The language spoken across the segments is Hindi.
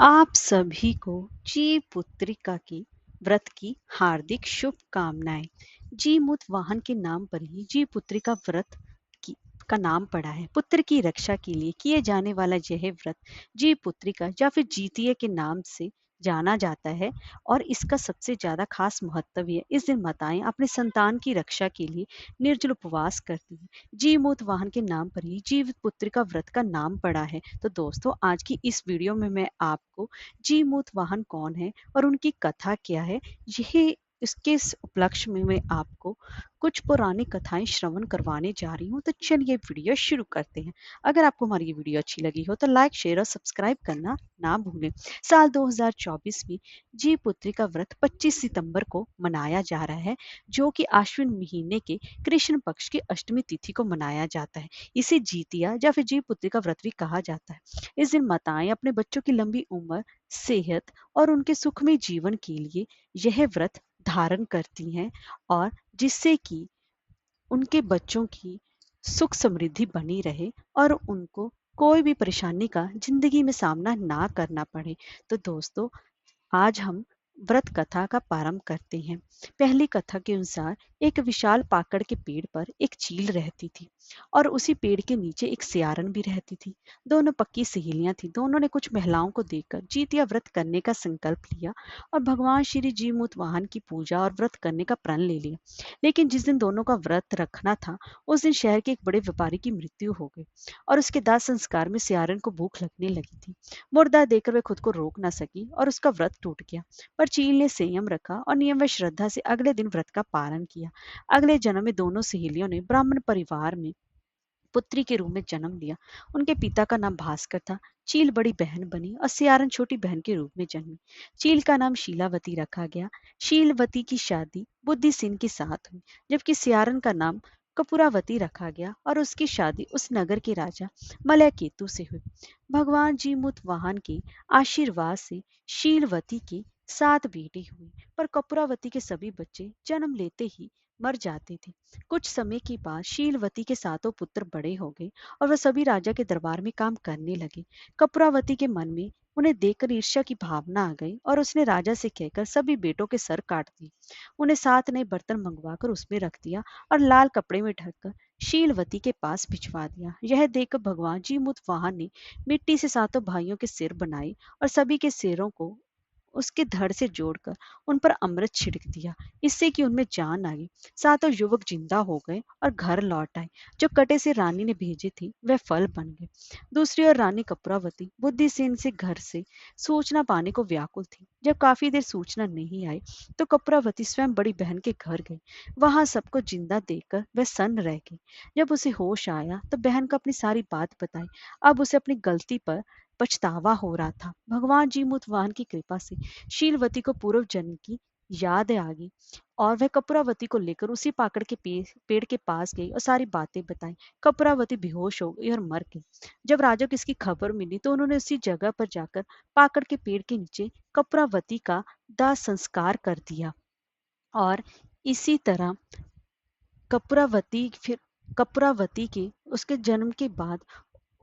आप सभी को जी पुत्रिका की व्रत की हार्दिक शुभकामनाएं। जीमूत वाहन के नाम पर ही जी पुत्रिका व्रत की का नाम पड़ा है। पुत्र की रक्षा के लिए किए जाने वाला यह व्रत जी पुत्रिका या फिर जीतिया के नाम से जाना जाता है। और इसका सबसे ज्यादा खास महत्व है, इस दिन माताएं अपने संतान की रक्षा के लिए निर्जल उपवास करती हैं। जीमूत वाहन के नाम पर ही जीव पुत्रिका व्रत का नाम पड़ा है। तो दोस्तों, आज की इस वीडियो में मैं आपको जीमूत वाहन कौन है और उनकी कथा क्या है, यह इसके इस उपलक्ष्य में मैं आपको कुछ पौराणिक कथाएं श्रवण करवाने जा रही हूँ। तो चलिए वीडियो शुरू करते हैं। अगर आपको हमारी ये वीडियो अच्छी लगी हो तो लाइक, शेयर और सब्सक्राइब करना ना भूलें। साल 2024 में जी पुत्री का व्रत 25 सितंबर को मनाया जा रहा है, जो कि आश्विन महीने के कृष्ण पक्ष की अष्टमी तिथि को मनाया जाता है। इसे जीतिया या फिर जी पुत्री का व्रत भी कहा जाता है। इस दिन माताएं अपने बच्चों की लंबी उम्र, सेहत और उनके सुखमय जीवन के लिए यह व्रत धारण करती हैं, और जिससे कि उनके बच्चों की सुख समृद्धि बनी रहे और उनको कोई भी परेशानी का जिंदगी में सामना ना करना पड़े। तो दोस्तों, आज हम व्रत कथा का प्रारंभ करते हैं। पहली कथा के अनुसार एक विशाल पाकड़ के पेड़ पर एक चील रहती थी और उसी पेड़ के नीचे एक सियारन भी रहती थी। दोनों पक्की सहेलियां थी। दोनों ने कुछ महिलाओं को देखकर जीतिया व्रत करने का संकल्प लिया और भगवान श्री जीमूत वाहन की पूजा और व्रत करने का प्रण ले लिया। लेकिन जिस दिन दोनों का व्रत रखना था, उस दिन शहर के एक बड़े व्यापारी की मृत्यु हो गई और उसके दाह संस्कार में सियारन को भूख लगने लगी थी। मुर्दा देखकर वह खुद को रोक न सकी और उसका व्रत टूट गया। पर चील ने संयम रखा और नियम व श्रद्धा से अगले दिन व्रत का पालन किया। अगले जन्म में दोनों सहेलियों ने ब्राह्मण परिवार में पुत्री के रूप में जन्म लिया। उनके पिता का नाम भास्कर था। चील बड़ी बहन बनी और सियारन छोटी बहन के रूप में जन्मी। चील का नाम शीलावती रखा गया। शीलवती की शादी बुद्धिसिंह के साथ हुई, जबकि सियारन का नाम कपूरावती रखा गया और उसकी शादी उस नगर के राजा मलयकेतु से हुई। भगवान जीमूत वाहन के आशीर्वाद से शीलवती की 7 बेटी हुई, पर कपूरावती के सभी बच्चे जन्म लेते ही मर जाते थे। कुछ समय के बाद शीलवती के 7 पुत्र बड़े हो गए और वह सभी राजा के दरबार में काम करने लगे। कपूरावती के मन में उन्हें देखकर ईर्ष्या की भावना आ गई और उसने राजा से कहकर सभी बेटों के सर काट दिए। उन्हें 7 नए बर्तन मंगवाकर उसमें रख दिया और लाल कपड़े में ढककर शीलवती के पास भिजवा दिया। यह देखकर भगवान जीमूत वाहन ने मिट्टी से 7 भाइयों के सिर बनाए और सभी के सिरों को उसके धड़ से जोड़कर उन पर अमृत छिड़क दिया। इससे कि उनमें जान आई। 7 युवक जिंदा हो गए और घर लौट आए। जो कटे से रानी ने भेजे थे वह फल बन गए। दूसरी ओर रानी कपूरावती बुद्धिसेन से घर से सूचना पाने को व्याकुल थी। जब काफी देर सूचना नहीं आई तो कपूरावती स्वयं बड़ी बहन के घर गई। वहां सबको जिंदा देखकर वह सन्न रह गई। जब उसे होश आया तो बहन को अपनी सारी बात बताई। अब उसे अपनी गलती पर पछतावा हो रहा था। भगवान जीमूत वाहन की कृपा से शीलवती को पूर्व जन्म की याद आ गई और वह कपूरावती को लेकर उसी पाकड़ के पेड़ के पास गई और सारी बातें बताई। कपूरावती बेहोश हो गई और मर गई। जब राजा को इसकी खबर मिली तो उन्होंने उसी जगह पर जाकर पाकड़ के पेड़ के नीचे कपूरावती का दाह संस्कार कर दिया। और इसी तरह कपूरावती फिर कपूरावती के उसके जन्म के बाद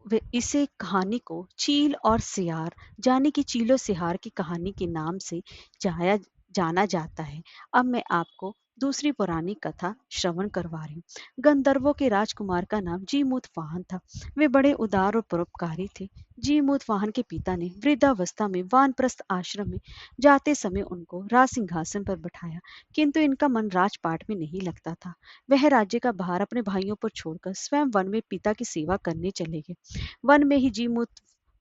वे इसे कहानी को चील और सियार, जाने की चीलो सिहार की कहानी के नाम से जाया जाना जाता है। अब मैं आपको दूसरी पौराणिक कथा श्रवण करवा रही हूँ। गंधर्वों के राजकुमार का नाम जीमूत वाहन था। वे बड़े उदार और परोपकारी थे। जीमूत वाहन के पिता ने वृद्धावस्था में वानप्रस्थ आश्रम में जाते समय उनको राज सिंहासन पर बैठाया, किंतु इनका मन राजपाट में नहीं लगता था। वह राज्य का भार अपने भाइयों पर छोड़कर स्वयं वन में पिता की सेवा करने चले गए। वन में ही जीमूत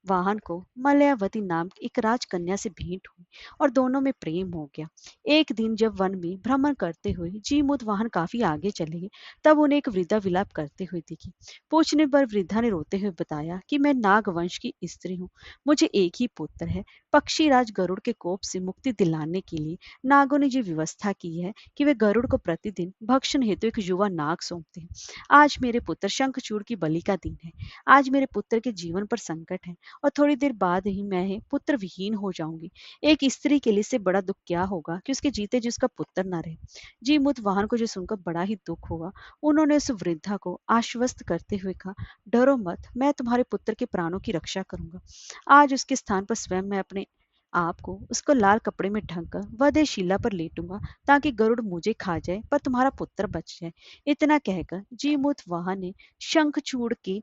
वाहन को मलयावती नाम की एक राजकन्या से भेंट हुई और दोनों में प्रेम हो गया। एक दिन जब वन में भ्रमण करते हुए जीमूत वाहन काफी आगे चले गए, तब उन्हें एक वृद्धा विलाप करते हुए दिखी। पूछने पर वृद्धा ने रोते हुए बताया कि मैं नाग वंश की स्त्री हूँ। मुझे एक ही पुत्र है। पक्षीराज गरुड़ के कोप से मुक्ति दिलाने के लिए नागों ने ये व्यवस्था की है कि वे गरुड़ को प्रतिदिन भक्षण हेतु एक युवा नाग सौंपते हैं। आज मेरे पुत्र शंखचूड़ की बलि का दिन है। आज मेरे पुत्र के जीवन पर संकट है। और थोड़ी देर बाद ही मैं पुत्र विहीन हो जाऊंगी। एक स्त्री के लिए इससे बड़ा दुख क्या होगा कि उसके जीते जी उसका पुत्र ना रहे। जीमूत वाहन को जो सुनकर बड़ा ही दुख हुआ। उन्होंने उस वृद्धा को आश्वस्त करते हुए कहा, डरो मत, मैं तुम्हारे पुत्र के प्राणों की रक्षा करूंगा। आज उसके स्थान पर स्वयं मैं अपने आपको उसको लाल कपड़े में ढककर वधशिला पर लेटूंगा, ताकि गरुड़ मुझे खा जाए पर तुम्हारा पुत्र बच जाए। इतना कहकर जीमूत वाहन ने शंखचूड़ के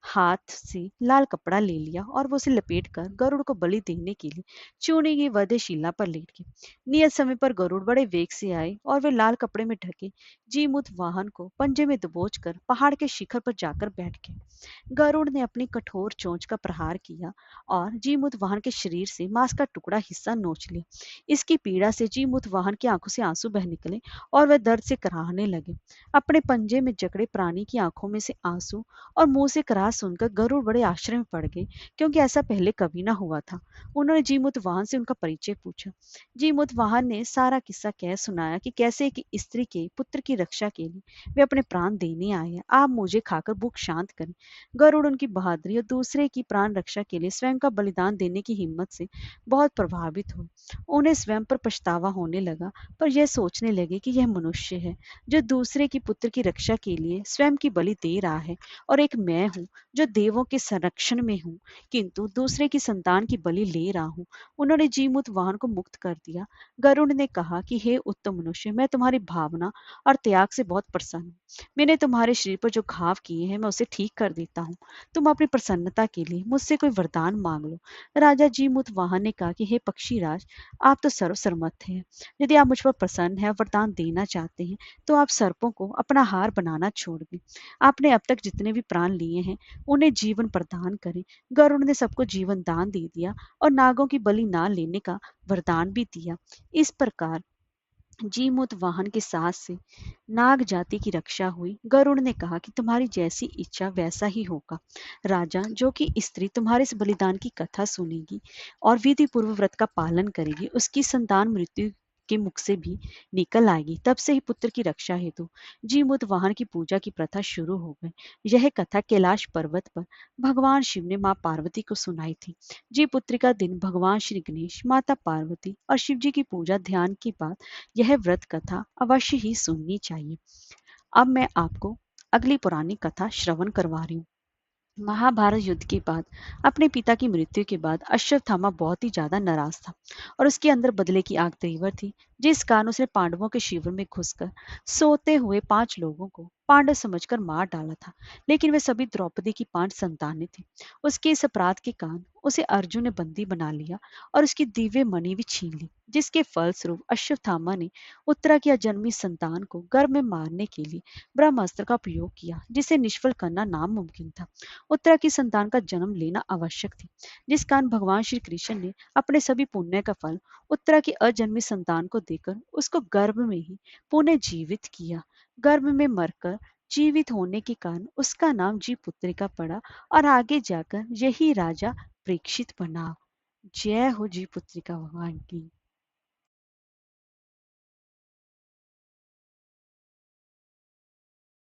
हाथ से लाल कपड़ा ले लिया और वो उसे लपेट कर गरुड़ को बलि देने के लिए चुनी की वधशिला पर लेट गए। नियत समय पर गरुड़ बड़े वेग से आए और वे लाल कपड़े में ढके जीमूत वाहन को पंजे में दबोच कर पहाड़ के शिखर पर जाकर बैठ गए। गरुड़ ने अपनी कठोर चोंच का प्रहार किया और जीमूत वाहन के शरीर से मांस का टुकड़ा हिस्सा नोच लिया। इसकी पीड़ा से जीमूत वाहन की आंखों से आंसू बह निकले और वह दर्द से कराहने लगे। अपने पंजे में जकड़े प्राणी की आंखों में से आंसू और मुंह से कराह सुनकर गरुड़ बड़े आश्चर्य में पड़ गए, क्योंकि ऐसा पहले कभी ना हुआ था। उन्होंने जीमूत वाहन से उनका परिचय पूछा। जीमूत वाहन ने सारा किस्सा कह सुनाया कि कैसे एक स्त्री के पुत्र की रक्षा के लिए वे अपने प्राण देने आए हैं। आप मुझे खाकर भूख शांत करें। गरुड़ उनकी बहादुरी और दूसरे की प्राण रक्षा के लिए स्वयं का बलिदान देने की हिम्मत से बहुत प्रभावित हुए। उन्हें स्वयं पर पछतावा होने लगा, पर यह सोचने लगे कि यह मनुष्य है जो दूसरे की पुत्र की रक्षा के लिए स्वयं की बलि दे रहा है, और एक मैं हूँ जो देवों के संरक्षण में हूँ किंतु दूसरे की संतान की बलि ले रहा हूँ। उन्होंने जीमूत वाहन को मुक्त कर दिया। गरुड़ ने कहा कि हे उत्तम मनुष्य, मैं तुम्हारी भावना और त्याग से बहुत प्रसन्न हूँ। मैंने तुम्हारे शरीर पर जो घाव किए हैं मैं उसे ठीक कर देता हूँ। तुम अपनी प्रसन्नता के लिए मुझसे कोई वरदान मांग लो। राजा जीमूत वाहन ने कहा कि हे पक्षीराज, आप तो सर्वसम्मत हैं। यदि आप मुझ पर प्रसन्न हैं और वरदान देना चाहते हैं तो आप सर्पों को अपना हार बनाना छोड़ दें। आपने अब तक जितने भी प्राण लिए हैं उन्हें जीवन प्रदान करें। गरुड़ ने सबको जीवन दान दे दिया और नागों की बलि ना लेने का वरदान भी दिया। इस प्रकार जीमूत वाहन के साथ से नाग जाति की रक्षा हुई। गरुड़ ने कहा कि तुम्हारी जैसी इच्छा वैसा ही होगा। राजा, जो कि स्त्री तुम्हारे इस बलिदान की कथा सुनेगी और विधि पूर्व व्रत का पालन करेगी, उसकी संतान मृत्यु के मुख से भी निकल आएगी। तब से ही पुत्र की रक्षा हेतु जीमूत वाहन की पूजा की प्रथा शुरू हो गई। यह कथा कैलाश पर्वत पर भगवान शिव ने माँ पार्वती को सुनाई थी। जी पुत्री का दिन भगवान श्री गणेश, माता पार्वती और शिव जी की पूजा ध्यान के बाद यह व्रत कथा अवश्य ही सुननी चाहिए। अब मैं आपको अगली पुरानी कथा श्रवण करवा रही हूँ। महाभारत युद्ध के बाद अपने पिता की मृत्यु के बाद अश्वत्थामा बहुत ही ज्यादा नाराज था और उसके अंदर बदले की आग तीव्र थी, जिस कारण उसने पांडवों के शिविर में घुसकर सोते हुए 5 लोगों को पांडव समझकर मार डाला था। लेकिन वे सभी द्रौपदी की 5 संतानें थी। उसके इस अपराध के कारण उसे अर्जुन ने बंदी बना लिया और उसकी दिव्य मणि भी छीन ली, जिसके फलस्वरूप अश्वत्थामा ने उत्तरा की अजन्मी संतान को गर्भ में मारने के लिए ब्रह्मास्त्र का प्रयोग किया, जिसे निष्फल करना नामुमकिन था। उत्तरा की संतान का जन्म लेना आवश्यक थी, जिस कारण भगवान श्री कृष्ण ने अपने सभी पुण्य का फल उत्तरा की अजन्मी संतान को देकर उसको गर्भ में ही पुनः जीवित किया। गर्भ में मरकर जीवित होने के कारण उसका नाम जी पुत्रिका पड़ा और आगे जाकर यही राजा परीक्षित बना। जय हो जी पुत्रिका भगवान की।